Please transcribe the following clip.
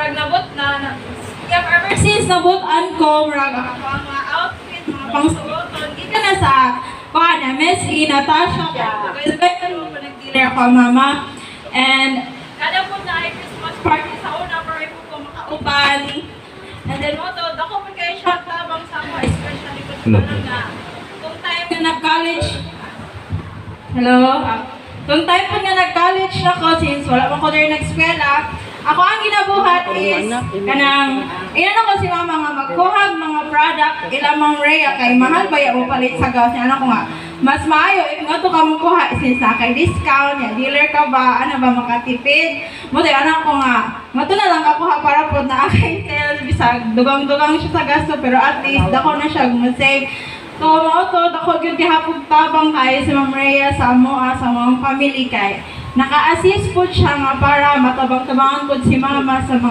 murag nabot na yeah, ever since nabutan ko murag ako ang mga outfit, mga pangsuoton, kita na sa na Messi, Natasha, kaya mo pa nag-dealer ako mama. And kada po na ay Christmas party sa una para po makauban. And then mo to, ako po kayo siya tabang sa ako, especially kung nga kung time na nag-college. Hello? Kung time po nga nag-college na ko, since wala pa ko rin nag-eskwela, ako ang ginabuhat is kanang inano ko si mama nga magkuhag mga product ilamang Rhea kay mahal ba yung palit sa gas niya. Ano ko nga mas maayo if nga to ka magkuha is sa kay discount ya dealer ka ba ano ba makatipid mo tayo anak ko nga mato na lang kakuha para po na kay sales bisag dugang-dugang siya sa gasto pero at least dako na siya gumasave. So mao to dako gyud gihapon tabang kay si Ma'am Rhea sa amoa sa mga family kay naka-assist po siya nga para matabang-tabangan po si mama sa mga